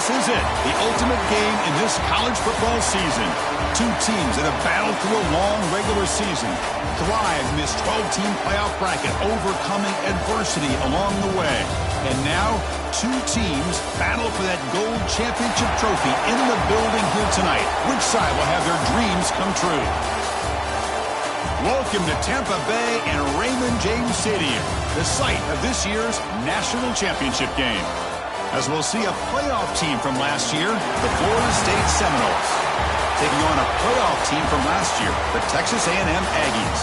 This is it, the ultimate game in this college football season. Two teams that have battled through a long regular season, thrive in this 12-team playoff bracket, overcoming adversity along the way. And now, two teams battle for that gold championship trophy in the building here tonight. Which side will have their dreams come true? Welcome to Tampa Bay and Raymond James Stadium, the site of this year's national championship game. As we'll see a playoff team from last year, the Florida State Seminoles, taking on a playoff team from last year, the Texas A&M Aggies.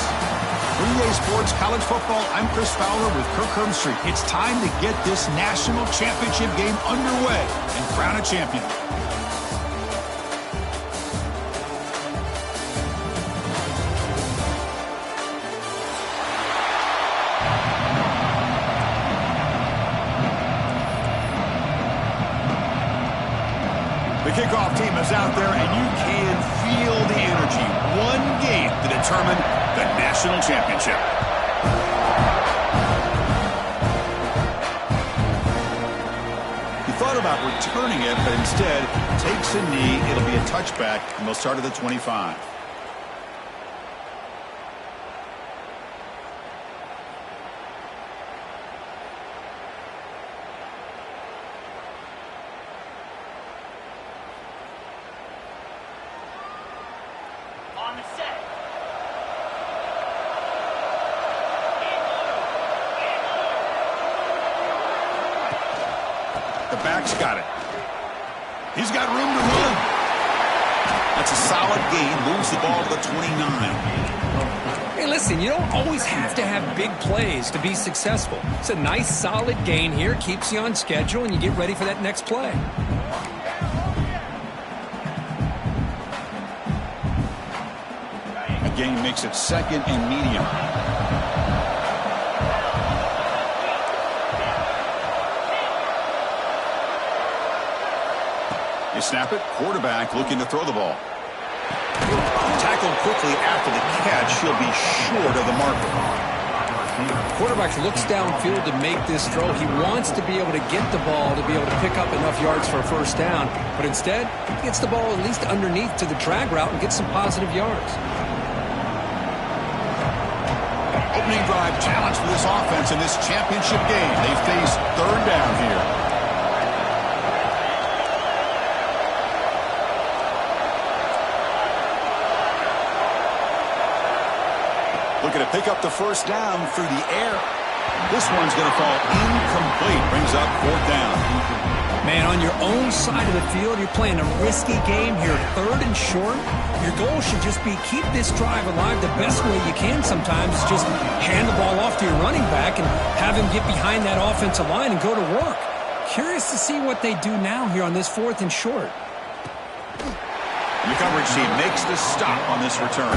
For EA Sports College Football, I'm Chris Fowler with Kirk Herbstreit. It's time to get this national championship game underway and crown a champion. The kickoff team is out there, and you can feel the energy. One game to determine the national championship. He thought about returning it, but instead takes a knee. It'll be a touchback, and they'll start at the 25. The back's got it. He's got room to run. That's a solid gain. Moves the ball to the 29. Hey, listen, you don't always have to have big plays to be successful. It's a nice, solid gain here. Keeps you on schedule, and you get ready for that next play. A gain makes it second and medium. Snap it. Quarterback looking to throw the ball. Tackled quickly after the catch. He'll be short of the marker. Quarterback looks downfield to make this throw. He wants to be able to get the ball to be able to pick up enough yards for a first down. But instead, he gets the ball at least underneath to the drag route and gets some positive yards. Opening drive challenge for this offense in this championship game. They face third down here. Looking to pick up the first down through the air. This one's going to fall incomplete. Brings up fourth down. Man, on your own side of the field, you're playing a risky game here. Third and short. Your goal should just be keep this drive alive the best way you can sometimes. Just hand the ball off to your running back and have him get behind that offensive line and go to work. Curious to see what they do now here on this fourth and short. The coverage team makes the stop on this return.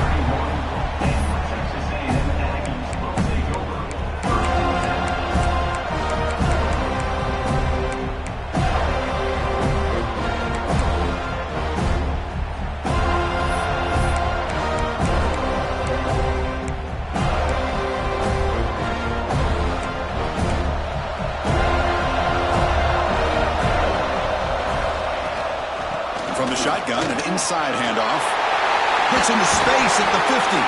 From the shotgun, an inside handoff. Gets into space at the 50.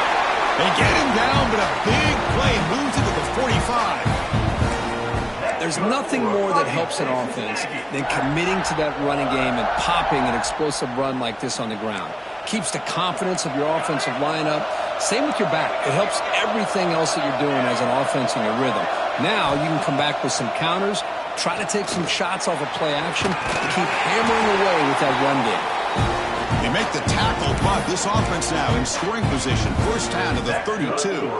They get him down, but a big play moves into the 45. There's nothing more that helps an offense than committing to that running game and popping an explosive run like this on the ground. Keeps the confidence of your offensive lineup. Same with your back. It helps everything else that you're doing as an offense in your rhythm. Now you can come back with some counters, try to take some shots off of play action, and keep hammering away with that run game. They make the tackle, but this offense now in scoring position. First down to the 32.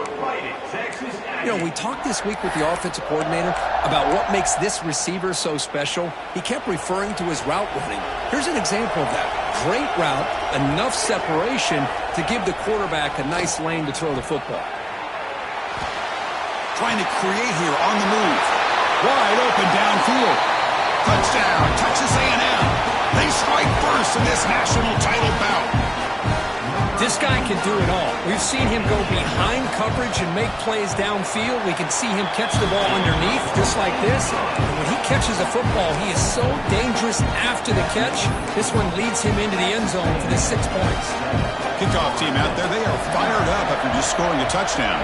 You know, we talked this week with the offensive coordinator about what makes this receiver so special. He kept referring to his route running. Here's an example of that. Great route, enough separation to give the quarterback a nice lane to throw the football. Trying to create here on the move. Wide open downfield. Touchdown, Texas A&M. They strike first in this national title bout. This guy can do it all. We've seen him go behind coverage and make plays downfield. We can see him catch the ball underneath, just like this. And when he catches the football, he is so dangerous after the catch. This one leads him into the end zone for the 6 points. Kickoff team out there, they are fired up after just scoring a touchdown.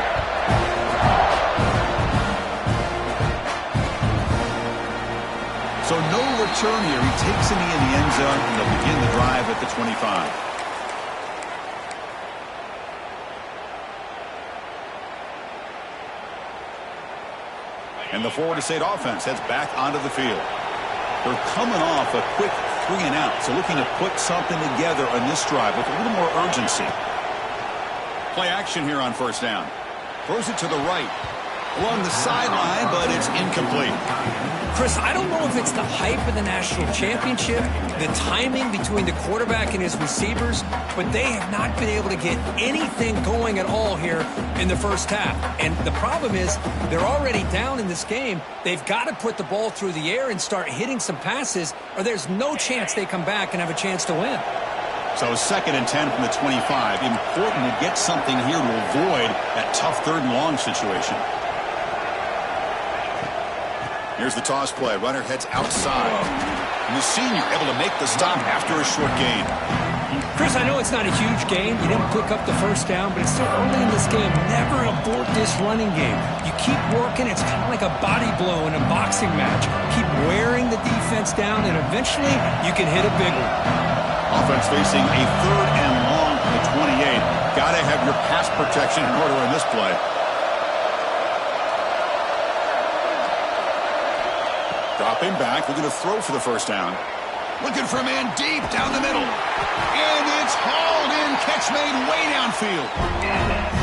So no return here. He takes it in the end zone, and they'll begin the drive at the 25. And the Florida State offense heads back onto the field. They're coming off a quick 3-and-out, so looking to put something together on this drive with a little more urgency. Play action here on first down. Throws it to the right. Along the sideline, but it's incomplete. Chris, I don't know if it's the hype of the national championship, the timing between the quarterback and his receivers, but they have not been able to get anything going at all here in the first half. And the problem is they're already down in this game. They've got to put the ball through the air and start hitting some passes, or there's no chance they come back and have a chance to win. So 2nd and 10 from the 25. Important to get something here to avoid that tough 3rd and long situation. Here's the toss play. Runner heads outside. And the senior able to make the stop after a short gain. Chris, I know it's not a huge game. You didn't pick up the first down, but it's still early in this game. Never abort this running game. You keep working. It's kind of like a body blow in a boxing match. Keep wearing the defense down, and eventually you can hit a big one. Offense facing a 3rd and long from the 28. Got to have your pass protection in order in this play. Dropping back, looking to throw for the first down. Looking for a man deep down the middle. And it's hauled in, catch made way downfield.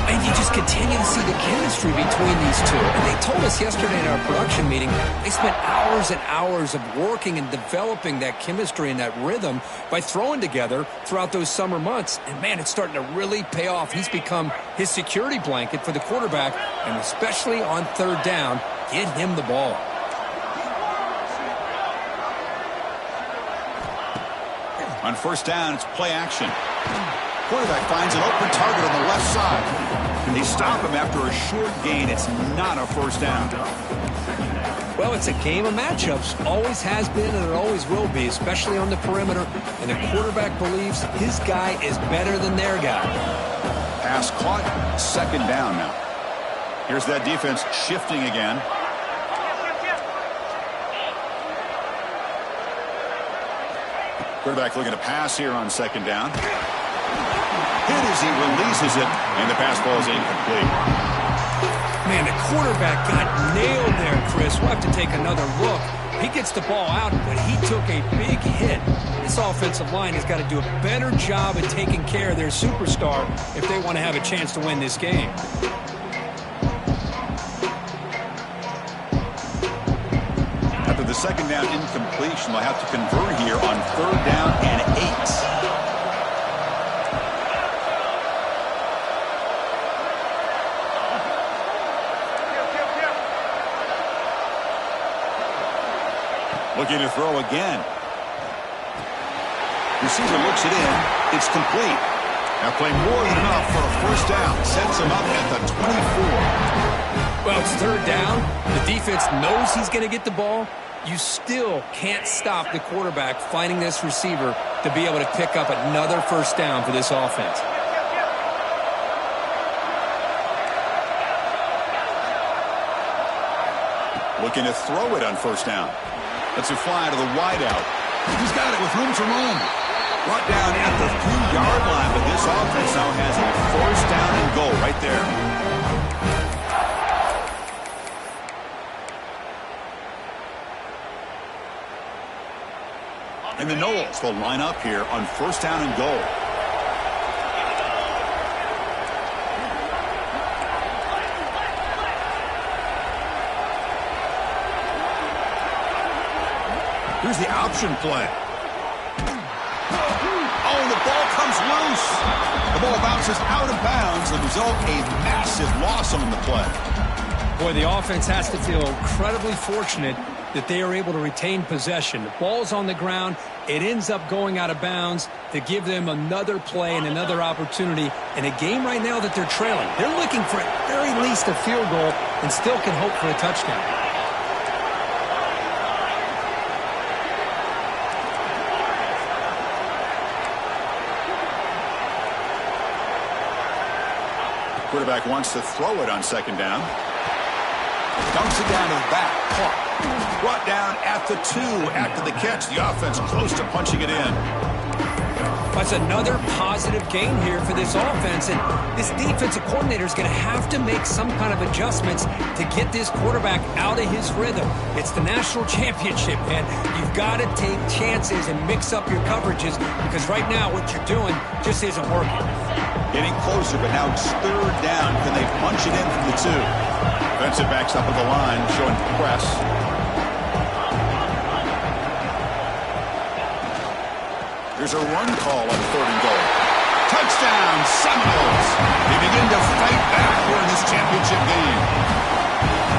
And you just continue to see the chemistry between these two. And they told us yesterday in our production meeting, they spent hours and hours of working and developing that chemistry and that rhythm by throwing together throughout those summer months. And man, it's starting to really pay off. He's become his security blanket for the quarterback, and especially on 3rd down, get him the ball. On first down, it's play action. Quarterback finds an open target on the left side. And they stop him after a short gain. It's not a first down. Well, it's a game of matchups. Always has been and it always will be, especially on the perimeter. And the quarterback believes his guy is better than their guy. Pass caught, 2nd down now. Here's that defense shifting again. Quarterback looking to pass here on 2nd down. Hit as he releases it, and the pass ball is incomplete. Man, the quarterback got nailed there, Chris. We'll have to take another look. He gets the ball out, but he took a big hit. This offensive line has got to do a better job of taking care of their superstar if they want to have a chance to win this game. After the 2nd down incompletion, they'll have to convert here on 3rd down and 8. Looking to throw again. Receiver looks it in. It's complete. Now play more than enough for a first down. Sets him up at the 24. Well, it's 3rd down. The defense knows he's going to get the ball. You still can't stop the quarterback finding this receiver to be able to pick up another first down for this offense. Looking to throw it on first down. Lets it fly to the wideout. He's got it with room to roam. Brought down at the 3-yard line, but this offense now has a first down and goal right there. And the Knowles will line up here on first down and goal. Here's the option play. Oh, the ball comes loose. The ball bounces out of bounds. The result, a massive loss on the play. Boy, the offense has to feel incredibly fortunate that they are able to retain possession. The ball's on the ground. It ends up going out of bounds to give them another play and another opportunity in a game right now that they're trailing. They're looking for at very least a field goal and still can hope for a touchdown. Quarterback wants to throw it on second down. Dumps it down to the back. Caught. Brought down at the 2 after the catch. The offense close to punching it in. That's another positive gain here for this offense, and this defensive coordinator is going to have to make some kind of adjustments to get this quarterback out of his rhythm. It's the national championship, man. You've got to take chances and mix up your coverages because right now what you're doing just isn't working. Getting closer, but now it's third down. Can they punch it in from the 2? Defensive backs up at the line, showing press. There's a run call on 3rd and goal. Touchdown, Seminoles! They begin to fight back here in this championship game.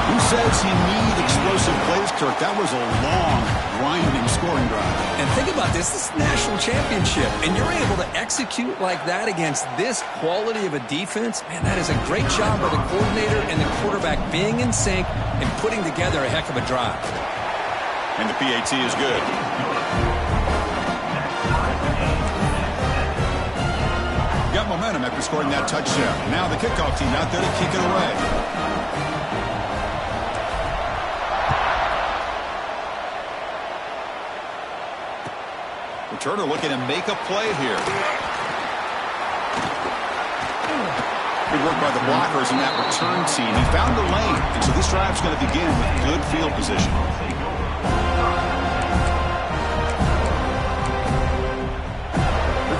Who says you need explosive plays, Kirk? That was a long, grinding scoring drive. And think about this. This is the national championship, and you're able to execute like that against this quality of a defense. Man, that is a great job by the coordinator and the quarterback being in sync and putting together a heck of a drive. And the PAT is good. Got momentum after scoring that touchdown. Now the kickoff team out there to kick it away. Returner looking to make a play here. Good work by the blockers in that return team. He found the lane, and so this drive's going to begin with good field position.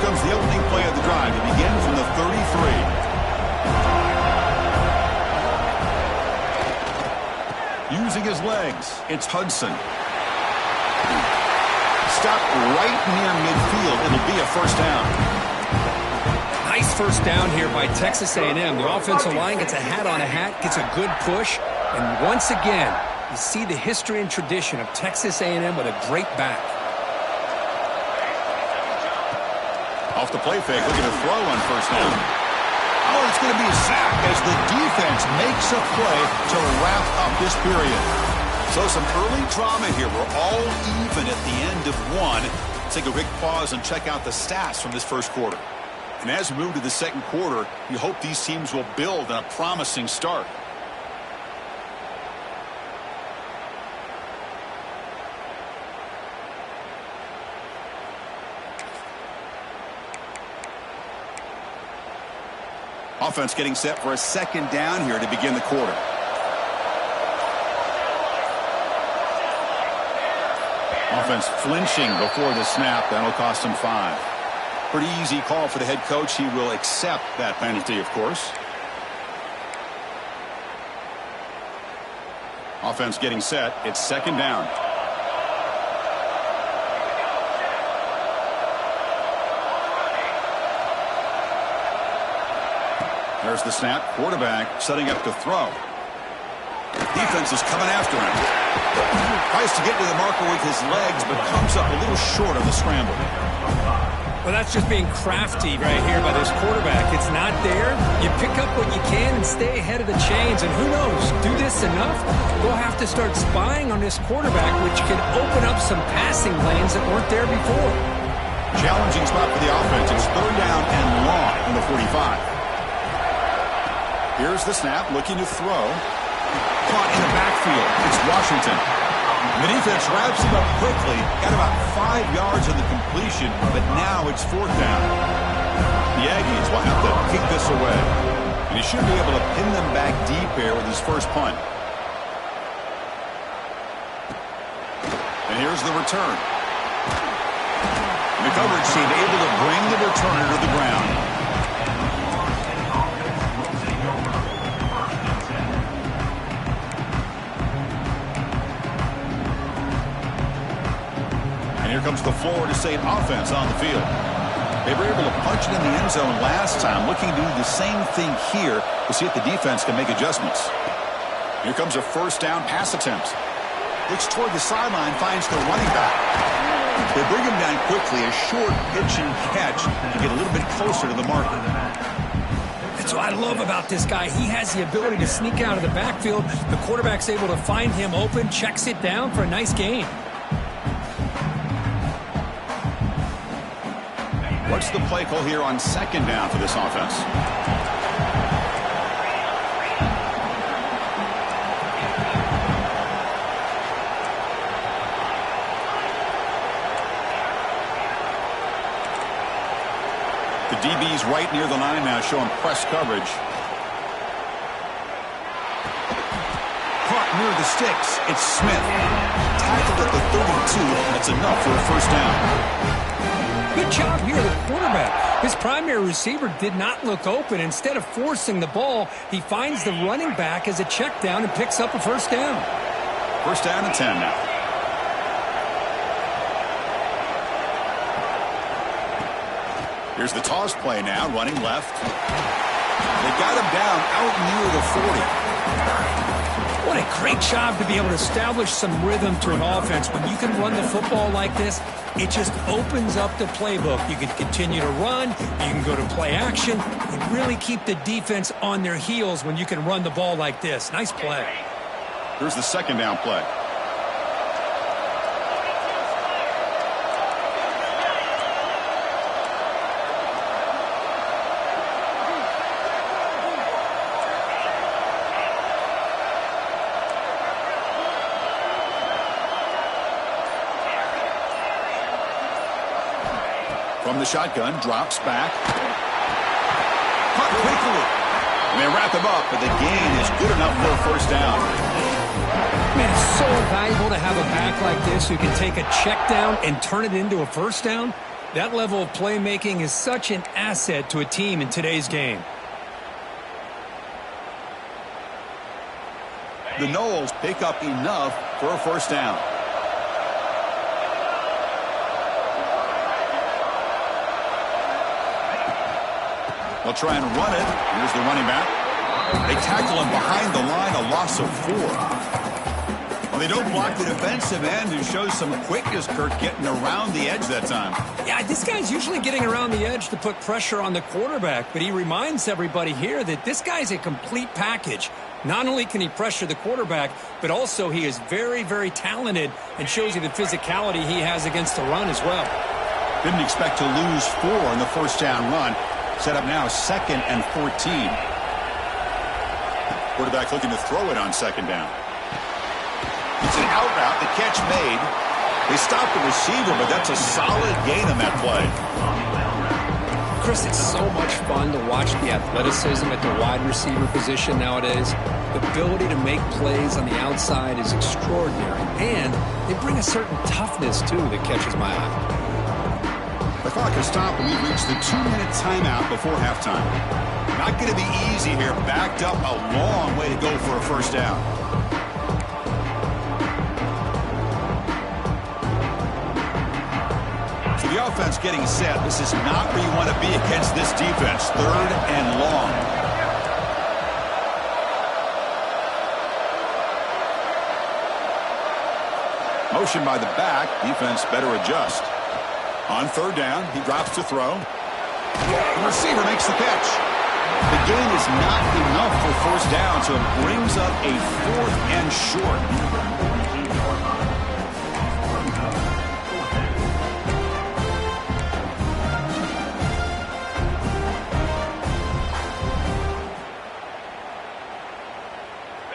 Comes the opening play of the drive to begin from the 33. Using his legs, it's Hudson. Stopped right near midfield. It'll be a first down. Nice first down here by Texas A&M. The offensive line gets a hat on a hat, gets a good push, and once again, you see the history and tradition of Texas A&M with a great back. Off the play fake, looking to throw on first down. Oh, it's going to be a sack as the defense makes a play to wrap up this period. So some early drama here. We're all even at the end of one. Let's take a quick pause and check out the stats from this first quarter. And as we move to the second quarter, you hope these teams will build on a promising start. Offense getting set for a second down here to begin the quarter. Offense flinching before the snap. That'll cost him 5. Pretty easy call for the head coach. He will accept that penalty, of course. Offense getting set. It's second down. There's the snap. Quarterback setting up to throw. Defense is coming after him. Tries to get to the marker with his legs, but comes up a little short of the scramble. Well, that's just being crafty right here by this quarterback. It's not there. You pick up what you can and stay ahead of the chains. And who knows, do this enough, we'll have to start spying on this quarterback, which can open up some passing lanes that weren't there before. Challenging spot for the offense. It's third down and long on the 45. Here's the snap, looking to throw. Caught in the backfield. It's Washington. The defense wraps him up quickly. Got about 5 yards of the completion, but now it's fourth down. The Aggies will have to kick this away. And he should be able to pin them back deep here with his first punt. And here's the return. And the coverage team able to bring the returner to the ground. Here comes the Florida State offense on the field. They were able to punch it in the end zone last time, looking to do the same thing here to see if the defense can make adjustments. Here comes a first down pass attempt. Looks toward the sideline, finds the running back. They bring him down quickly, a short pitch and catch to get a little bit closer to the marker. That's what I love about this guy. He has the ability to sneak out of the backfield. The quarterback's able to find him open, checks it down for a nice gain. What's the play call here on second down for this offense? The DB's right near the line now, showing press coverage. Caught near the sticks. It's Smith. Tackled at the 32. That's enough for a first down. Good job here, the quarterback. His primary receiver did not look open. Instead of forcing the ball, he finds the running back as a check down and picks up a first down. First down and 10 now. Here's the toss play now, running left. They got him down out near the 40. What a great job to be able to establish some rhythm to an offense. When you can run the football like this, it just opens up the playbook. You can continue to run. You can go to play action. You really keep the defense on their heels when you can run the ball like this. Nice play. Here's the second down play. From the shotgun, drops back. Caught quickly. And they wrap him up, but the gain is good enough for a first down. Man, it's so valuable to have a back like this who can take a check down and turn it into a first down. That level of playmaking is such an asset to a team in today's game. The Noles pick up enough for a first down. They'll try and run it. Here's the running back. They tackle him behind the line, a loss of 4. Well, they don't block the defensive end, who shows some quickness, Kirk, getting around the edge that time. Yeah, this guy's usually getting around the edge to put pressure on the quarterback, but he reminds everybody here that this guy's a complete package. Not only can he pressure the quarterback, but also he is very, very talented and shows you the physicality he has against the run as well. Didn't expect to lose 4 in the first down run. Set up now, 2nd and 14. Quarterback looking to throw it on second down. It's an out route, the catch made. They stopped the receiver, but that's a solid gain on that play. Chris, it's so much fun to watch the athleticism at the wide receiver position nowadays. The ability to make plays on the outside is extraordinary, and they bring a certain toughness, too, that catches my eye. The clock has stopped, and we've reached the 2-minute timeout before halftime. Not going to be easy here. Backed up a long way to go for a first down. So the offense getting set. This is not where you want to be against this defense. 3rd and long. Motion by the back. Defense better adjust. On 3rd down, he drops to throw. The receiver makes the catch. The gain is not enough for first down, so it brings up a 4th and short.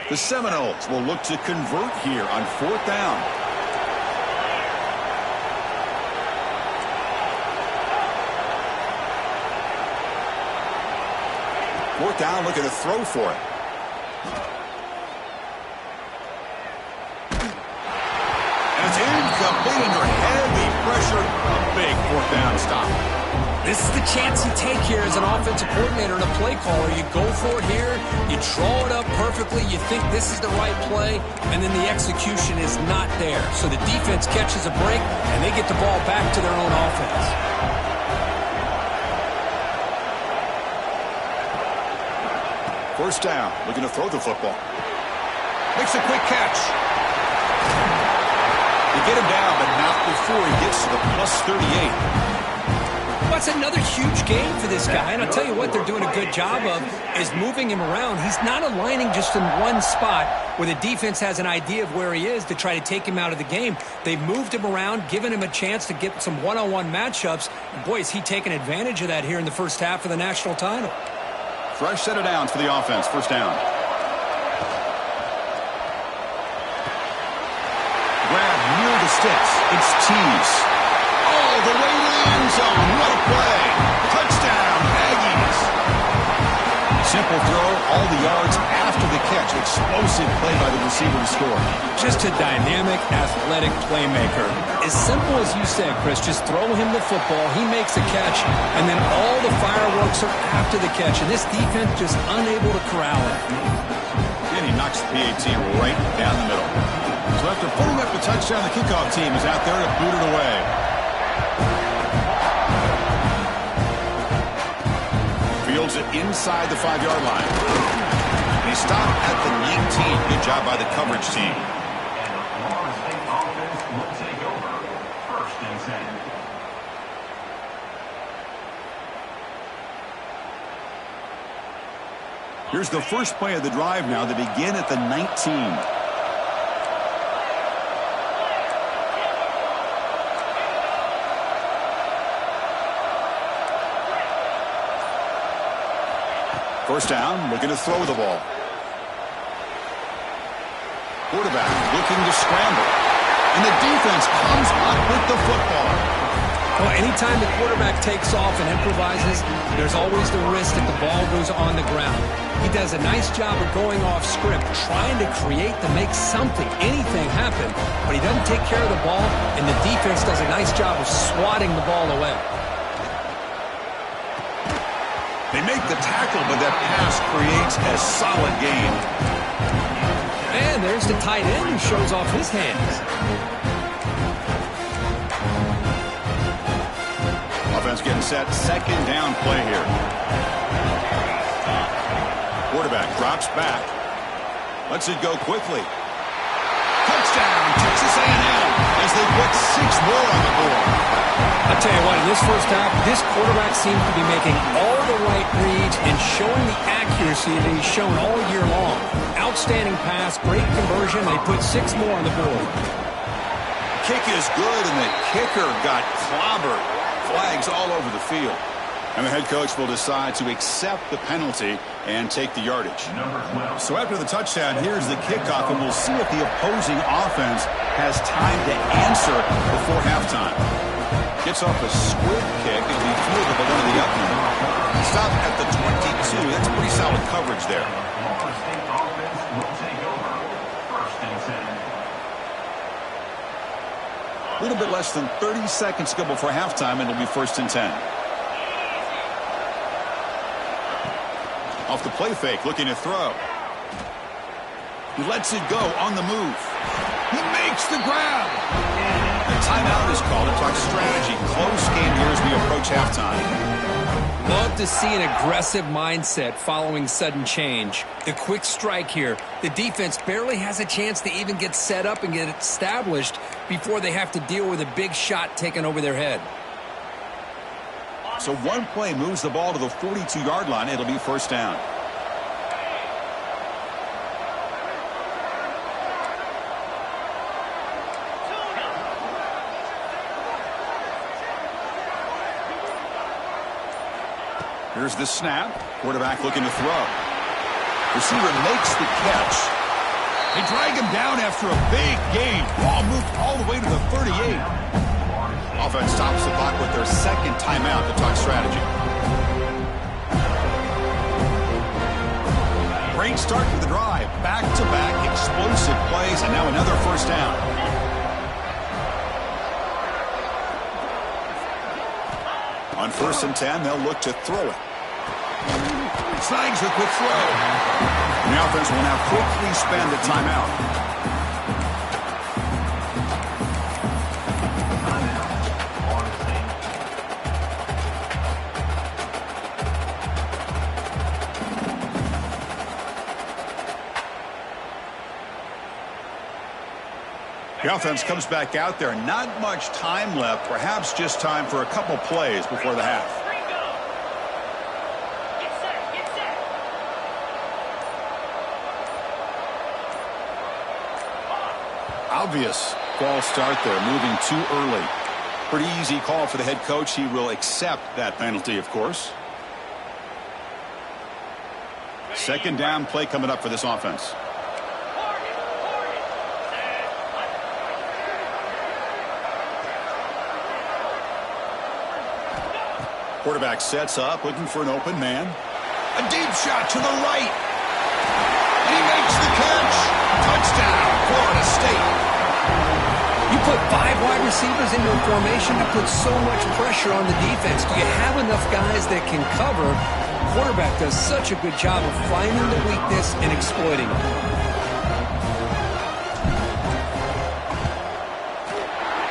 The Seminoles will look to convert here on 4th down. 4th down, looking to throw for it. And it's incomplete under heavy pressure. A big 4th down stop. This is the chance you take here as an offensive coordinator and a play caller. You go for it here, you draw it up perfectly, you think this is the right play, and then the execution is not there. So the defense catches a break, and they get the ball back to their own offense. First down, looking to throw the football. Makes a quick catch. You get him down, but not before he gets to the plus 38. That's another huge game for this guy, and I'll tell you what they're doing a good job of is moving him around. He's not aligning just in one spot where the defense has an idea of where he is to try to take him out of the game. They've moved him around, given him a chance to get some one-on-one matchups. Boy, is he taking advantage of that here in the first half of the national title. Fresh set of downs for the offense. First down. Grab near the sticks. It's Tease. All the way to the end zone. What a play. Touchdown, Aggies. Simple throw, all the yards after the catch. Explosive play by the receiver to score. Just a dynamic, athletic playmaker. As simple as you said, Chris, just throw him the football, he makes a catch, and then all the fireworks are after the catch, and this defense just unable to corral it. And he knocks the PAT right down the middle. So after putting up the touchdown, the kickoff team is out there to boot it away. Fields it inside the 5-yard line. And he stopped at the 19. Good job by the coverage team. Here's the first play of the drive now. They begin at the 19. First down, looking to throw the ball. Quarterback looking to scramble. And the defense comes up with the football. Well, anytime the quarterback takes off and improvises, there's always the risk that the ball goes on the ground. He does a nice job of going off script, trying to create to make something, anything happen, but he doesn't take care of the ball, and the defense does a nice job of swatting the ball away. They make the tackle, but that pass creates a solid gain. And there's the tight end who shows off his hands. Offense getting set. Second down play here. Quarterback drops back. Lets it go quickly. Touchdown, Texas A&M, as they put 6 more on the board. I'll tell you what, in this first half, this quarterback seems to be making all the right reads and showing the accuracy that he's shown all year long. Outstanding pass, great conversion. They put 6 more on the board. Kick is good, and the kicker got clobbered. Flags all over the field. And the head coach will decide to accept the penalty and take the yardage. So after the touchdown, here's the kickoff, and we'll see if the opposing offense has time to answer before halftime. Gets off a squib kick. It'll be fielded by one of the upmen. Stop at the 22. That's pretty solid coverage there. A little bit less than 30 seconds to go before halftime, and it'll be 1st and 10. Off the play fake, looking to throw. He lets it go on the move. He makes the grab. A timeout is called. It talks strategy. Close game here as we approach halftime. Love to see an aggressive mindset following sudden change. The quick strike here. The defense barely has a chance to even get set up and get established before they have to deal with a big shot taken over their head. So one play moves the ball to the 42-yard line. It'll be 1st down. Here's the snap. Quarterback looking to throw. Receiver makes the catch. They drag him down after a big gain. Ball moved all the way to the 38. Offense stops the clock with their second timeout to talk strategy. Great start to the drive. Back-to-back explosive plays, and now another 1st down. On 1st and 10, they'll look to throw it. Snags the quick throw. And the offense will now quickly spend a timeout. The offense comes back out there. Not much time left. Perhaps just time for a couple plays before the half. Obvious false start there, moving too early. Pretty easy call for the head coach. He will accept that penalty, of course. Second down play coming up for this offense. Quarterback sets up, looking for an open man. A deep shot to the right. And he makes the catch. Touchdown, Florida State. You put 5 wide receivers into a formation that puts so much pressure on the defense. Do you have enough guys that can cover? Quarterback does such a good job of finding the weakness and exploiting it.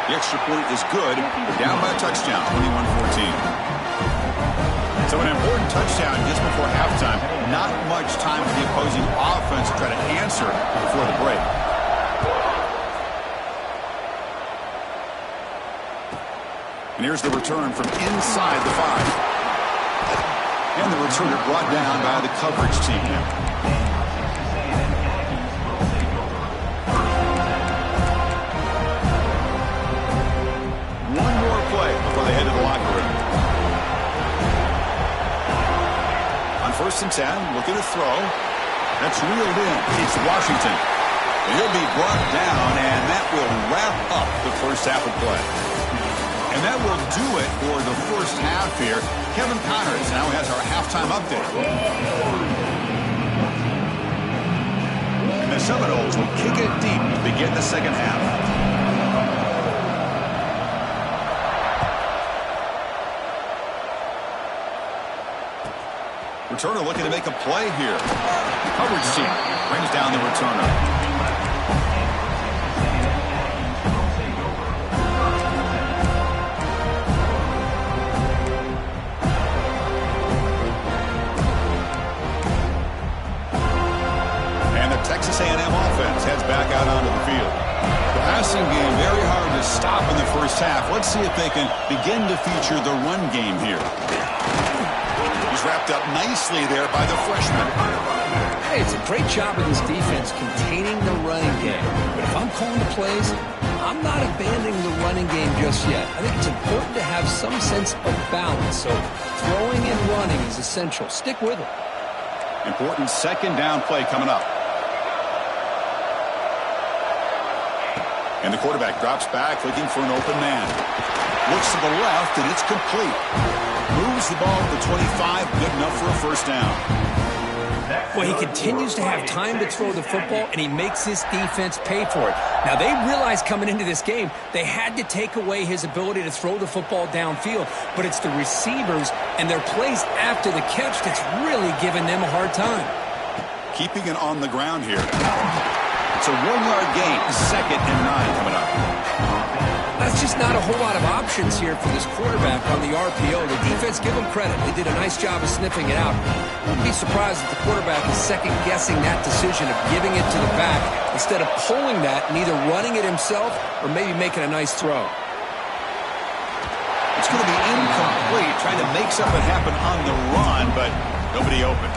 The extra point is good. Down by a touchdown, 21-14. So an important touchdown just before halftime. Not much time for the opposing offense to try to answer before the break. And here's the return from inside the 5. And the returner brought down by the coverage team now. One more play before they head to the locker room. On 1st and 10, looking to throw. That's reeled in. It's Washington. And he'll be brought down, and that will wrap up the first half of play. And that will do it for the first half here. Kevin Connors now has our halftime update. And the Seminoles will kick it deep to begin the second half. Returner looking to make a play here. Coverage team brings down the returner. Texas A&M offense heads back out onto the field. The passing game very hard to stop in the first half. Let's see if they can begin to feature the run game here. He's wrapped up nicely there by the freshman. Hey, it's a great job of this defense containing the running game. But if I'm calling the plays, I'm not abandoning the running game just yet. I think it's important to have some sense of balance. So throwing and running is essential. Stick with it. Important second down play coming up. And the quarterback drops back, looking for an open man. Looks to the left, and it's complete. Moves the ball to the 25, good enough for a first down. Well, he continues to have time to throw the football, and he makes his defense pay for it. Now, they realized coming into this game, they had to take away his ability to throw the football downfield, but it's the receivers and their plays after the catch that's really giving them a hard time. Keeping it on the ground here. It's a 1-yard gain, 2nd and 9 coming up. That's just not a whole lot of options here for this quarterback on the RPO. The defense, give them credit. They did a nice job of sniffing it out. Wouldn't be surprised if the quarterback is second-guessing that decision of giving it to the back instead of pulling that and either running it himself or maybe making a nice throw. It's going to be incomplete, trying to make something happen on the run, but nobody open.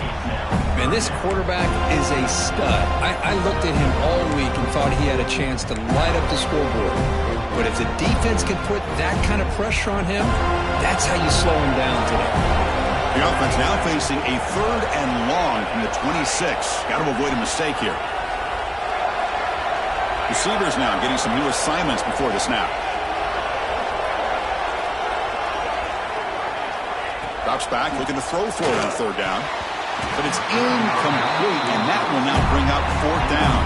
Man, this quarterback is a stud. I looked at him all week and thought he had a chance to light up the scoreboard. But if the defense can put that kind of pressure on him, that's how you slow him down today. The offense now facing a 3rd and long from the 26. Got to avoid a mistake here. Receivers now getting some new assignments before the snap. Drops back, looking to throw for it on 3rd down. But it's incomplete, and that will now bring up 4th down.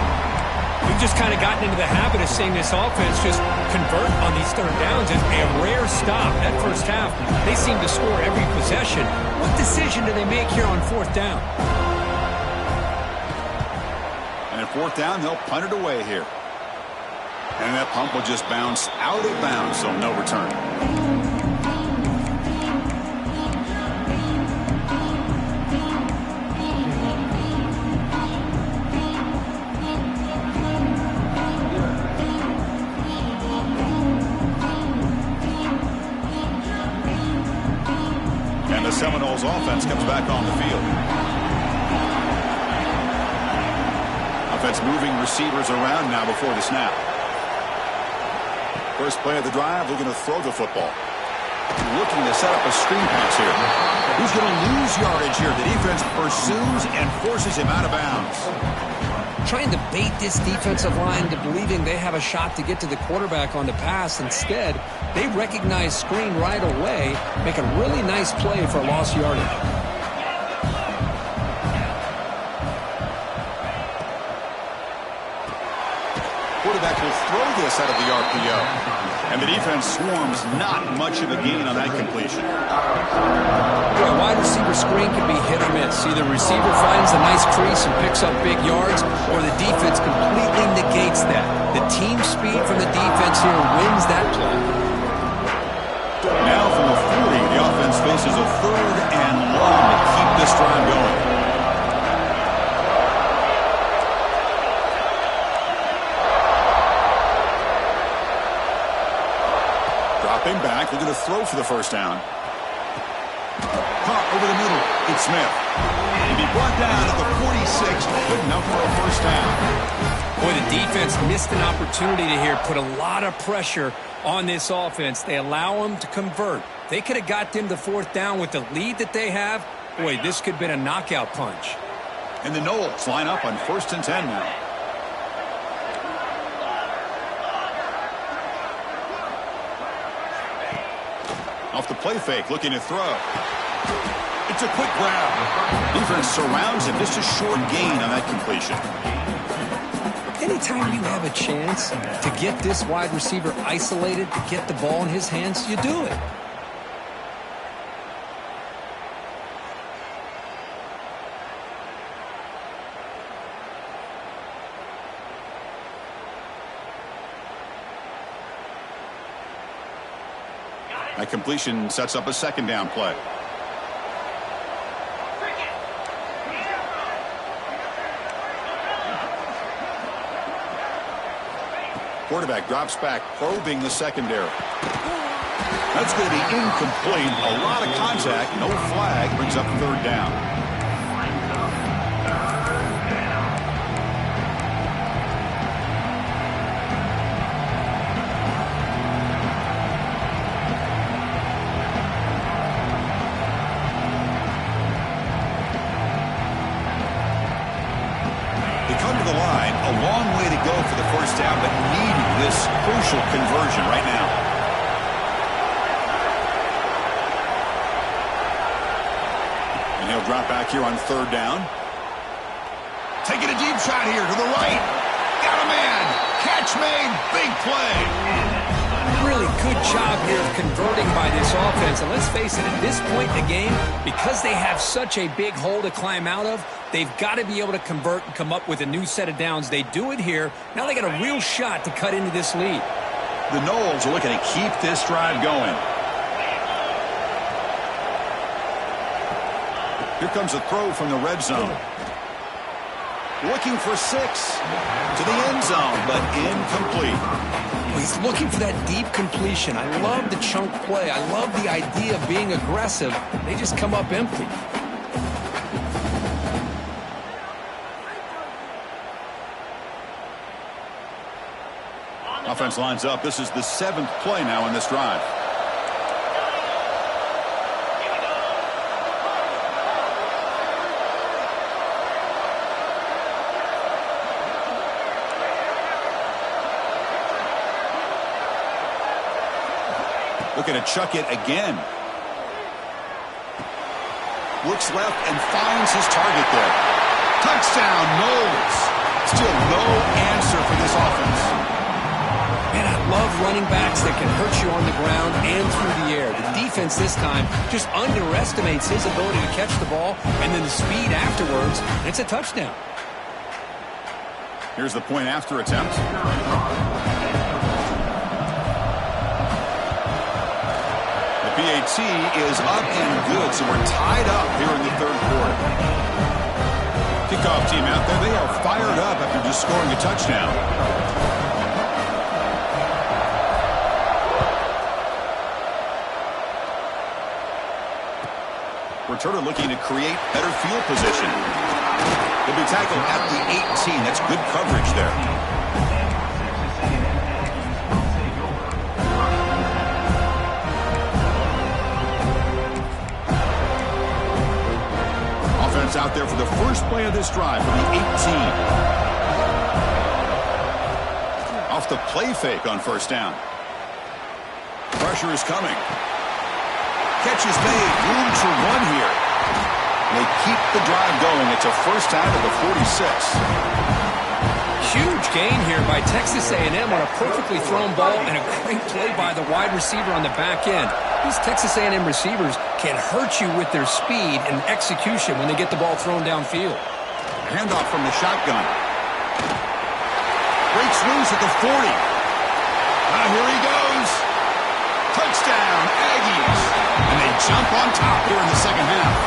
We've just kind of gotten into the habit of seeing this offense just convert on these 3rd downs as a rare stop. That first half, they seem to score every possession. What decision do they make here on 4th down? And at 4th down, they'll punt it away here. And that punt will just bounce out of bounds, so no return. Seattle's offense comes back on the field. Offense moving receivers around now before the snap. First play of the drive, looking to throw the football. Looking to set up a screen pass here. He's going to lose yardage here. The defense pursues and forces him out of bounds. Trying to bait this defensive line to believing they have a shot to get to the quarterback on the pass. Instead, they recognize screen right away, make a really nice play for lost yardage. Quarterback will throw this out of the RPO. And the defense swarms not much of a gain on that completion. A wide receiver screen can be hit or miss. Either receiver finds a nice crease and picks up big yards, or the defense completely negates that. The team speed from the defense here wins that play. Now from the 40, the offense faces a 3rd and long to keep this drive going. Dropping back, looking to throw for the first down. Caught over the middle. It's Smith. He'll be brought down at the 46. Good enough for a first down. Boy, the defense missed an opportunity to here put a lot of pressure on this offense. They allow them to convert. They could have got them to 4th down with the lead that they have. Boy, this could have been a knockout punch. And the Knowles line up on 1st and 10 now. Off the play fake, looking to throw. It's a quick grab. Defense surrounds him. Just a short gain on that completion. Anytime you have a chance to get this wide receiver isolated, to get the ball in his hands, you do it. That completion sets up a 2nd down play. Quarterback drops back, probing the secondary. That's going to be incomplete. A lot of contact, no flag, brings up 3rd down. To the line, a long way to go for the first down, but needing this crucial conversion right now. And he'll drop back here on 3rd down. Taking a deep shot here to the right. Got a man. Catch made. Big play. Really good job here of converting by this offense. And let's face it, at this point in the game, because they have such a big hole to climb out of, they've got to be able to convert and come up with a new set of downs. They do it here. Now they got a real shot to cut into this lead. The Knowles are looking to keep this drive going. Here comes a throw from the red zone. Looking for 6 to the end zone, but incomplete. He's looking for that deep completion. I love the chunk play. I love the idea of being aggressive. They just come up empty. Offense lines up. This is the 7th play now in this drive. Looking to chuck it again. Looks left and finds his target there. Touchdown, Knowles. Still no answer for this offense. Man, I love running backs that can hurt you on the ground and through the air. The defense this time just underestimates his ability to catch the ball, and then the speed afterwards, and it's a touchdown. Here's the point after attempt. PAT is up and good, so we're tied up here in the 3rd quarter. Kickoff team out there, they are fired up after just scoring a touchdown. returner looking to create better field position. He'll be tackled at the 18. That's good coverage there. Offense out there for the first play of this drive from the 18. Off the play fake on first down. Pressure is coming. Catch is made. Room to run here. They keep the drive going. It's a first down to the 46. Huge gain here by Texas A&M on a perfectly thrown ball and a great play by the wide receiver on the back end. These Texas A&M receivers can hurt you with their speed and execution when they get the ball thrown downfield. Handoff from the shotgun. Breaks loose at the 40. Now here he goes. Touchdown, Aggies. And they jump on top here in the second half.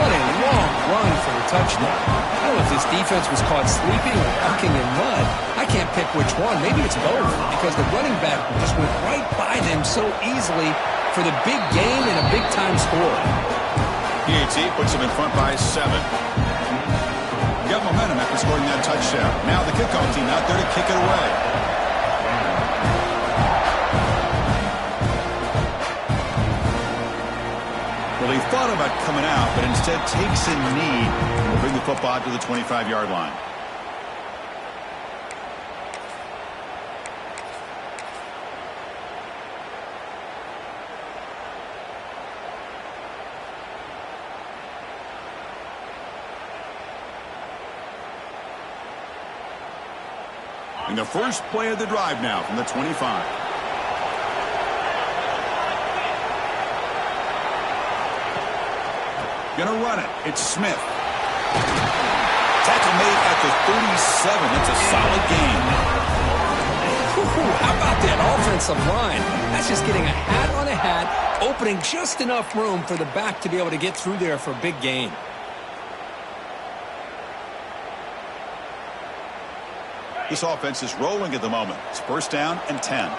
What a long run for the touchdown. I don't know if this defense was caught sleeping or walking in mud. I can't pick which one. Maybe it's both, because the running back just went right by them so easily for the big gain and a big-time score. PAT puts them in front by 7. Got momentum after scoring that touchdown. Now the kickoff team out there to kick it away. Well, he thought about coming out, but instead takes a knee and will bring the football to the 25-yard line. And the first play of the drive now from the 25. Gonna run it. It's Smith. Tackle made at the 37. That's a solid gain. How about that offensive line? That's just getting a hat on a hat, opening just enough room for the back to be able to get through there for a big gain. This offense is rolling at the moment. It's first down and 10.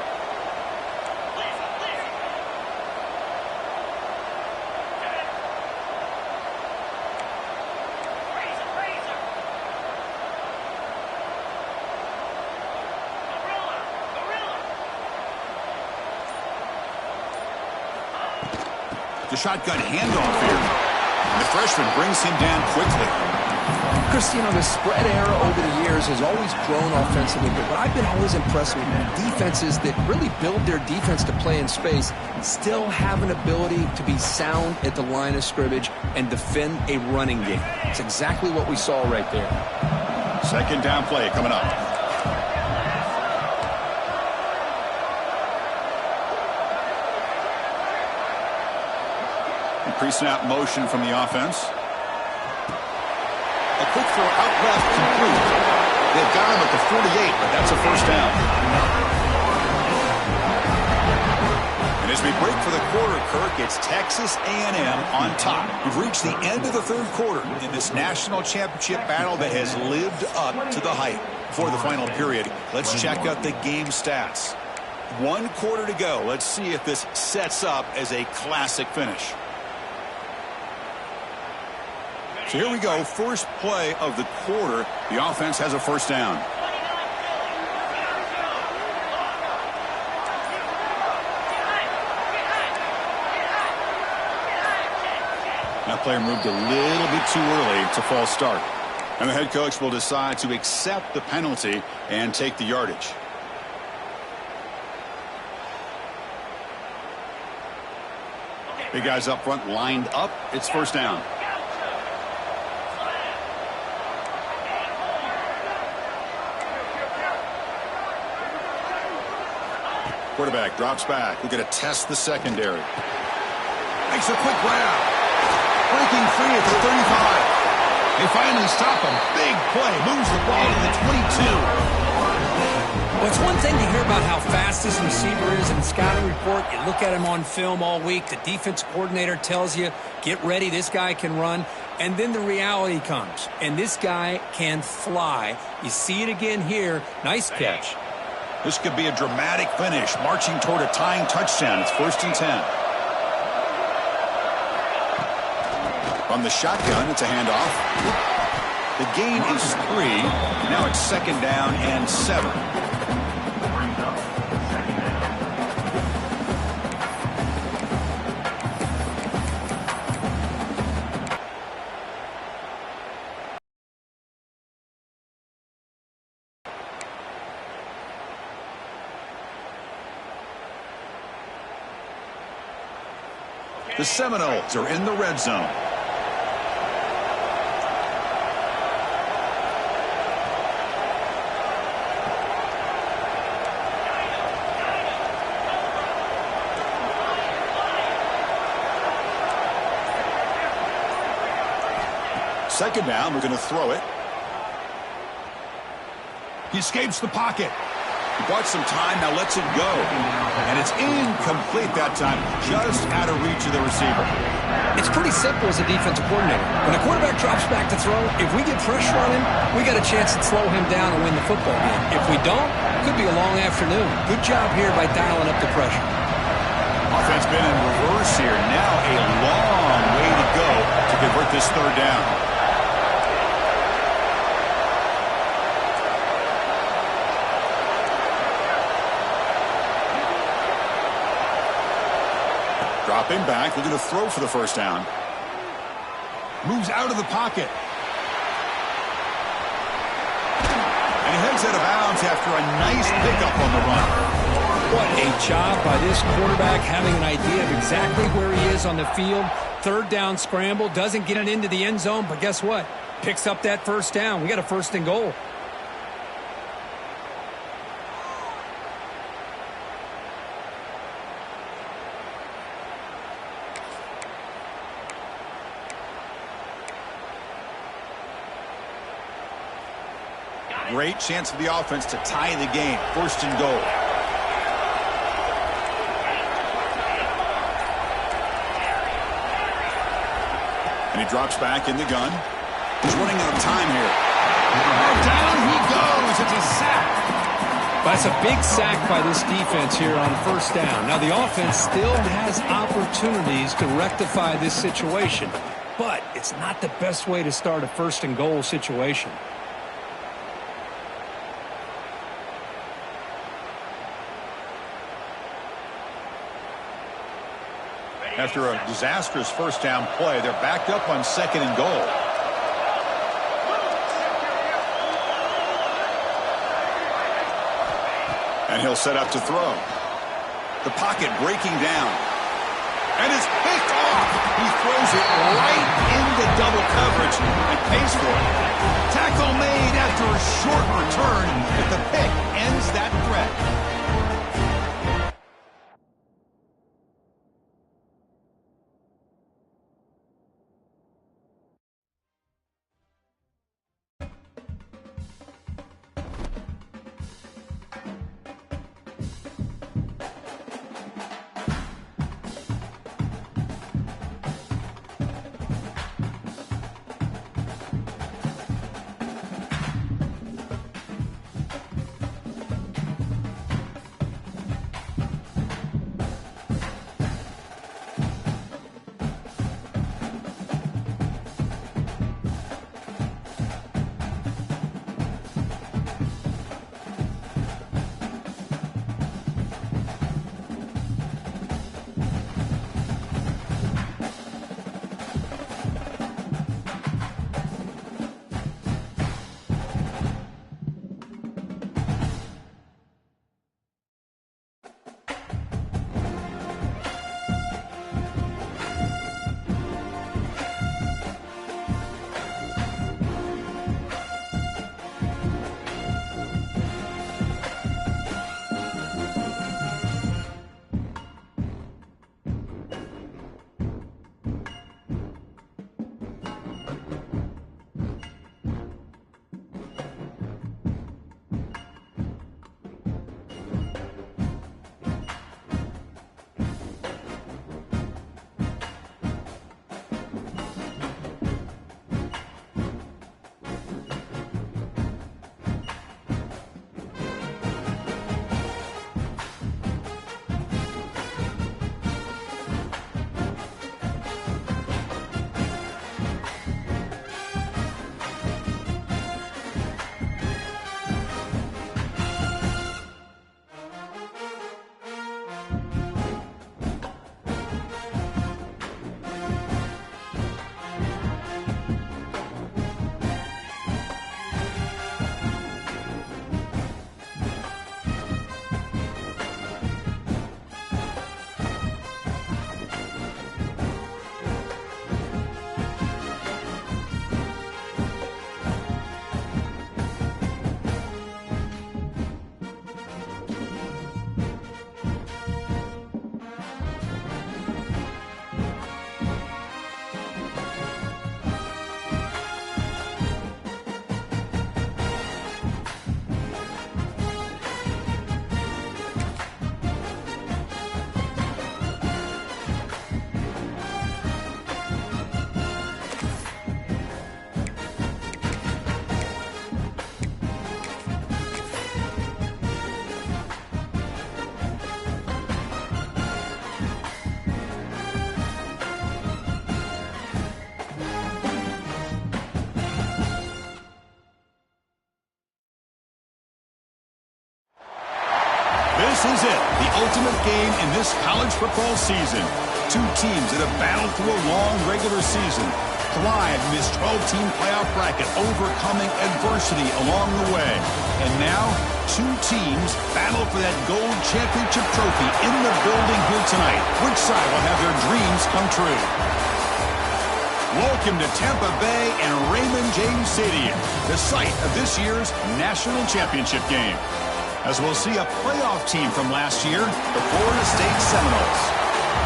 The shotgun handoff here. And the freshman brings him down quickly. Christine, the spread era over the years has always grown offensively, but what I've been always impressed with defenses that really build their defense to play in space still have an ability to be sound at the line of scrimmage and defend a running game. It's exactly what we saw right there. Second down play coming up. Pre-snap motion from the offense. A quick throw out left complete. They've got him at the 48, but that's a first down. And as we break for the quarter, Kirk, it's Texas A&M on top. We've reached the end of the third quarter in this national championship battle that has lived up to the hype. Before the final period, let's check out the game stats. 1 quarter to go. Let's see if this sets up as a classic finish. So here we go, first play of the quarter. The offense has a first down. That player moved a little bit too early to false start. And the head coach will decide to accept the penalty and take the yardage. Big guys up front lined up. It's first down. Quarterback drops back. We're going to test the secondary. Makes a quick grab. Breaking free at the 35. They finally stop him. Big play. Moves the ball to the 22. Well, it's one thing to hear about how fast this receiver is in the scouting report. You look at him on film all week. The defense coordinator tells you, get ready, this guy can run. And then the reality comes. And this guy can fly. You see it again here. Nice catch. This could be a dramatic finish, marching toward a tying touchdown. It's first and 10. From the shotgun, it's a handoff. The gain is 3. Now it's 2nd down and 7. The Seminoles are in the red zone. Second down, we're going to throw it. He escapes the pocket. He bought some time, now lets it go. And it's incomplete that time, just out of reach of the receiver. It's pretty simple as a defensive coordinator. When a quarterback drops back to throw, if we get pressure on him, we got a chance to slow him down and win the football game. If we don't, it could be a long afternoon. Good job here by dialing up the pressure. Offense been in reverse here. Now a long way to go to convert this 3rd down. Dropping back, looking to throw for the 1st down. Moves out of the pocket. And he heads out of bounds after a nice pickup on the run. What a job by this quarterback, having an idea of exactly where he is on the field. 3rd down scramble, doesn't get it into the end zone, but guess what? Picks up that 1st down. We got a 1st and goal. Great chance for the offense to tie the game. 1st and goal. And he drops back in the gun. He's running out of time here. Down he goes. It's a sack. That's a big sack by this defense here on 1st down. Now the offense still has opportunities to rectify this situation, but it's not the best way to start a 1st and goal situation. After a disastrous 1st down play, they're backed up on 2nd and goal. And he'll set up to throw. The pocket breaking down. And it's picked off. He throws it right into double coverage and pays for it. Tackle made after a short return, but the pick ends that threat. This is it, the ultimate game in this college football season. Two teams that have battled through a long regular season, thrived in this 12-team playoff bracket, overcoming adversity along the way. And now, two teams battle for that gold championship trophy in the building here tonight. Which side will have their dreams come true? Welcome to Tampa Bay and Raymond James Stadium, the site of this year's national championship game. As we'll see a playoff team from last year, the Florida State Seminoles,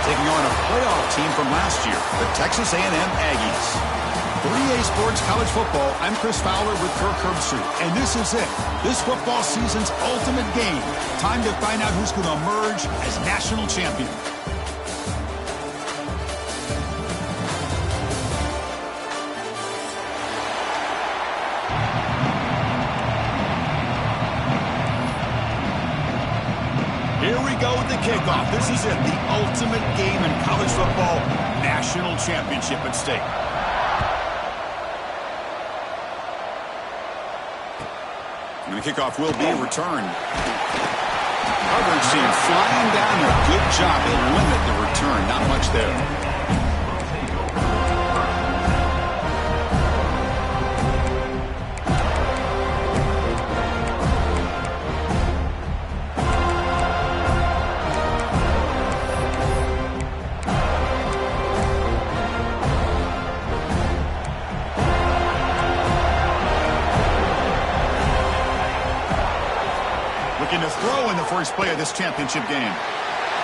taking on a playoff team from last year, the Texas A&M Aggies. 3A Sports College Football, I'm Chris Fowler with Kirk Herbstreit, and this is it, this football season's ultimate game. Time to find out who's going to emerge as national champion. Here we go with the kickoff. This is it, the ultimate game in college football, national championship at stake. And the kickoff will be returned. Coverage team flying down there. Good job. They limit the return. Not much there. Looking to throw in the first play of this championship game.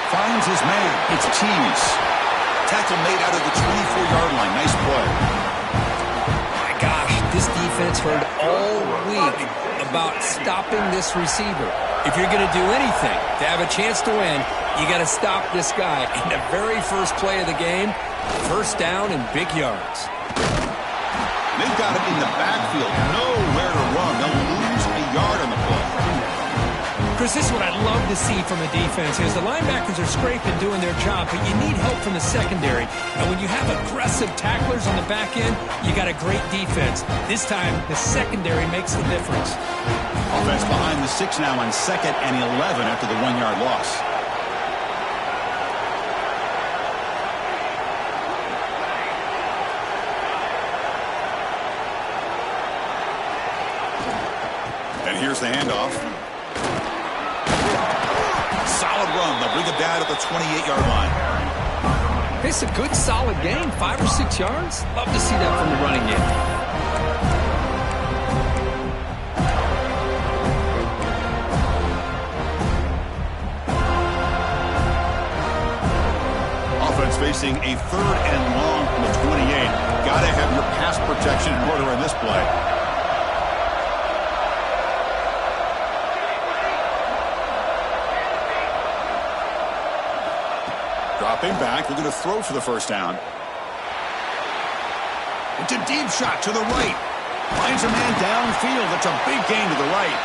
Finds his man. It's Cheese. Tackle made out of the 24-yard line. Nice play. My gosh, this defense heard all week about stopping this receiver. If you're going to do anything to have a chance to win, you got to stop this guy. In the very first play of the game, first down and big yards. They've got him in the backfield. Nowhere to run. They'll lose a yard on the play. Chris, this is what I love to see from a defense is the linebackers are scraping, doing their job, but you need help from the secondary. And when you have aggressive tacklers on the back end, you got a great defense. This time, the secondary makes the difference. Offense behind the 6 now on 2nd and 11 after the 1-yard loss. And here's the handoff. Solid run. They'll bring it down at the 28-yard line. It's a good, solid game. 5 or 6 yards. Love to see that from the running game. Offense facing a 3rd and long from the 28. Got to have your pass protection in order in this play. Dropping back, looking to throw for the first down. It's a deep shot to the right. Finds a man downfield. That's a big gain to the right.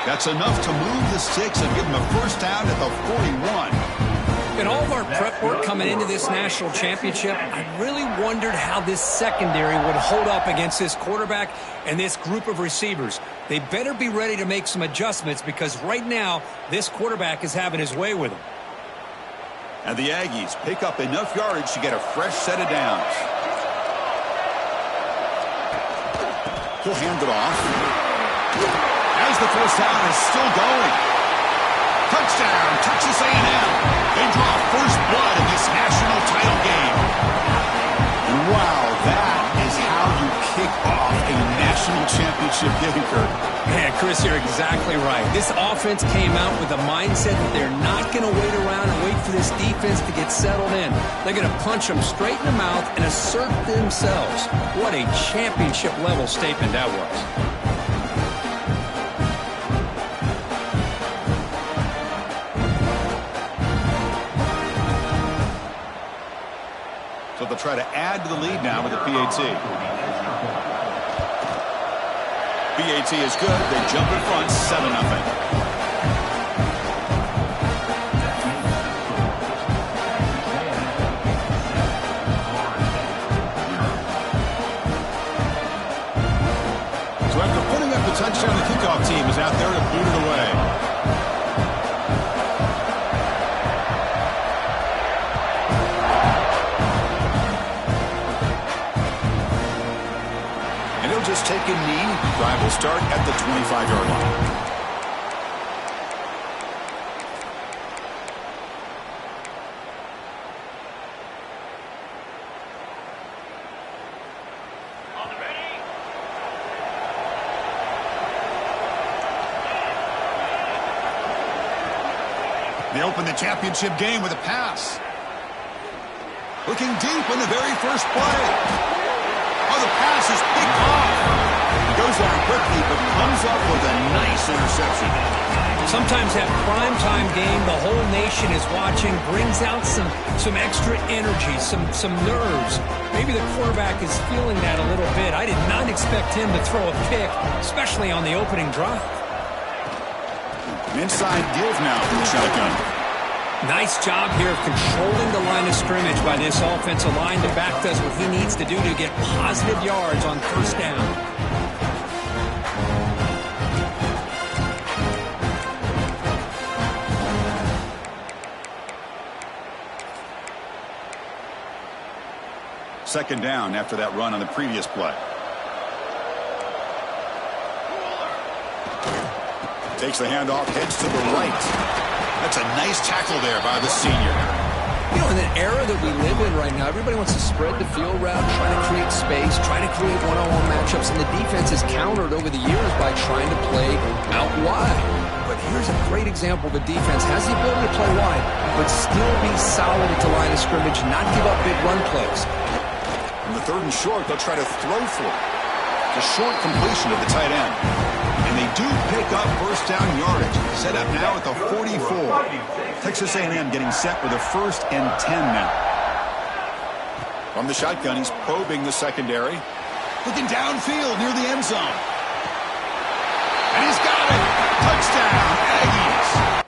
That's enough to move the sticks and give him a first down at the 41. In all of our prep work coming into this national championship, I really wondered how this secondary would hold up against this quarterback and this group of receivers. They better be ready to make some adjustments because right now, this quarterback is having his way with them. And the Aggies pick up enough yardage to get a fresh set of downs. He'll hand it off. As the first down is still going. Touchdown, Texas A&M. They draw first blood in this national title game. And wow, that is how you kick off a national championship game, Kurt. Man, Chris, you're exactly right. This offense came out with a mindset that they're not going to wait around and wait for this defense to get settled in. They're going to punch them straight in the mouth and assert themselves. What a championship-level statement that was. So they'll try to add to the lead now with the PAT. PAT is good. They jump in front, 7-0. So after putting up the touchdown, the kickoff team is out there to boot it away. Just take a knee. Drive will start at the 25-yard line. They open the championship game with a pass. Looking deep in the very first play. Oh, the pass is picked off. He goes down quickly, but comes up with a nice interception. Sometimes that primetime game, the whole nation is watching, brings out some extra energy, some nerves. Maybe the quarterback is feeling that a little bit. I did not expect him to throw a pick, especially on the opening drive. Inside give now from the shotgun. Nice job here of controlling the line of scrimmage by this offensive line. The back does what he needs to do to get positive yards on first down. Second down after that run on the previous play. Takes the handoff, heads to the right. That's a nice tackle there by the senior. You know, in the era that we live in right now, everybody wants to spread the field route, try to create space, try to create one-on-one matchups, and the defense is countered over the years by trying to play out wide. But here's a great example. The defense has the ability to play wide, but still be solid at the line of scrimmage, not give up big run plays. On the third and short, they'll try to throw for it. The short completion of the tight end. And they do pick up first down yardage. Set up now at the 44. Texas A&M getting set with a 1st and 10 now. From the shotgun, he's probing the secondary. Looking downfield near the end zone. And he's got it. Touchdown, Aggies.